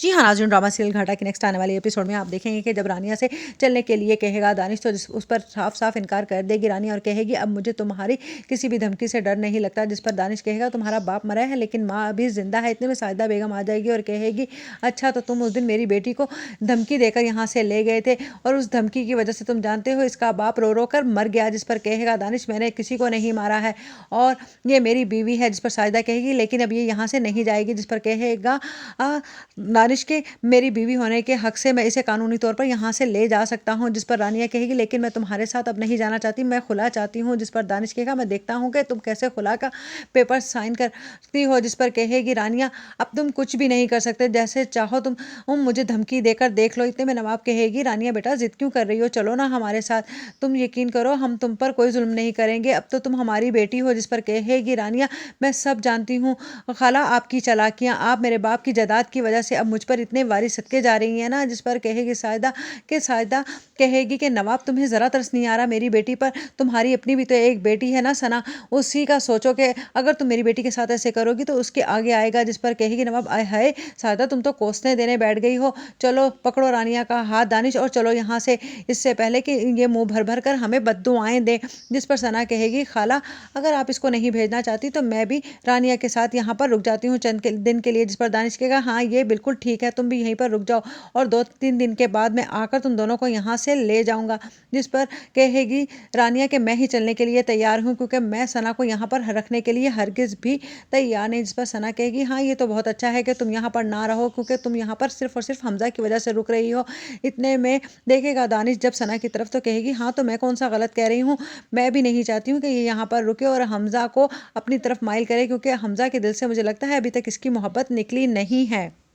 जी हाँ, नाज़रीन drama serial घाटा के नेक्स्ट आने वाले एपिसोड में आप देखेंगे कि जब रानिया से चलने के लिए कहेगा दानिश तो उस पर साफ-साफ इनकार कर देगी रानिया और कहेगी अब मुझे तुम्हारी किसी भी धमकी से डर नहीं लगता। जिस पर दानिश कहेगा तुम्हारा बाप मरा है लेकिन माँ अभी ज़िंदा है। इतने में साजिदा बेगम आ जाएगी और कहेगी अच्छा तो तुम उस दिन मेरी बेटी को धमकी देकर यहाँ से ले गए थे और उस धमकी की वजह से तुम जानते हो इसका बाप रो-रो कर मर गया। जिस पर कहेगा दानिश मैंने किसी को नहीं मारा है और ये मेरी बीवी है। जिस पर साजिदा कहेगी लेकिन अब ये यहाँ से नहीं जाएगी। जिस पर कहेगा दानिश के मेरी बीवी होने के हक से मैं इसे कानूनी तौर पर यहाँ से ले जा सकता हूँ। जिस पर रानिया कहेगी लेकिन मैं तुम्हारे साथ अब नहीं जाना चाहती, मैं खुला चाहती हूँ। जिस पर दानिश कहेगा मैं देखता हूँ कि तुम कैसे खुला का पेपर साइन करती हो। जिस पर कहेगी रानिया अब तुम कुछ भी नहीं कर सकते, जैसे चाहो तुम मुझे धमकी देकर देख लो। इतने में नवाब कहेगी रानिया बेटा जिद क्यों कर रही हो, चलो ना हमारे साथ, तुम यकीन करो हम तुम पर कोई जुल्म नहीं करेंगे, अब तो तुम हमारी बेटी हो। जिस पर कहेगी रानिया मैं सब जानती हूँ खाला आपकी चालाकियाँ, आप मेरे बाप की जायदाद की वजह से अब मुझ पर इतने वारी सदके जा रही है ना। जिस पर कहेगी सायदा कहेगी कि नवाब तुम्हें ज़रा तरस नहीं आ रहा मेरी बेटी पर, तुम्हारी अपनी भी तो एक बेटी है ना सना, उसी का सोचो कि अगर तुम मेरी बेटी के साथ ऐसे करोगी तो उसके आगे आएगा। जिस पर कहेगी नवाब आय हाय सायदा तुम तो कोसने देने बैठ गई हो, चलो पकड़ो रानिया का हाथ दानिश और चलो यहाँ से, इससे पहले कि ये मुंह भर भर कर हमें बद्दुआएं दे। जिस पर सना कहेगी खाला अगर आप इसको नहीं भेजना चाहती तो मैं भी रानिया के साथ यहाँ पर रुक जाती हूँ चंद दिन के लिए। जिस पर दानिश कहेगा हाँ ये बिल्कुल ठीक है, तुम भी यहीं पर रुक जाओ और 2-3 दिन के बाद मैं आकर तुम दोनों को यहाँ से ले जाऊंगा। जिस पर कहेगी रानिया कि मैं ही चलने के लिए तैयार हूँ क्योंकि मैं सना को यहाँ पर रखने के लिए हरगिज़ भी तैयार नहीं। जिस पर सना कहेगी हाँ ये तो बहुत अच्छा है कि तुम यहाँ पर ना रहो क्योंकि तुम यहाँ पर सिर्फ और सिर्फ हमजा की वजह से रुक रही हो। इतने में देखेगा दानिश जब सना की तरफ तो कहेगी हाँ तो मैं कौन सा गलत कह रही हूँ, मैं भी नहीं चाहती हूँ कि ये यहाँ पर रुके और हमजा को अपनी तरफ माइल करे क्योंकि हमजा के दिल से मुझे लगता है अभी तक इसकी मोहब्बत निकली नहीं है।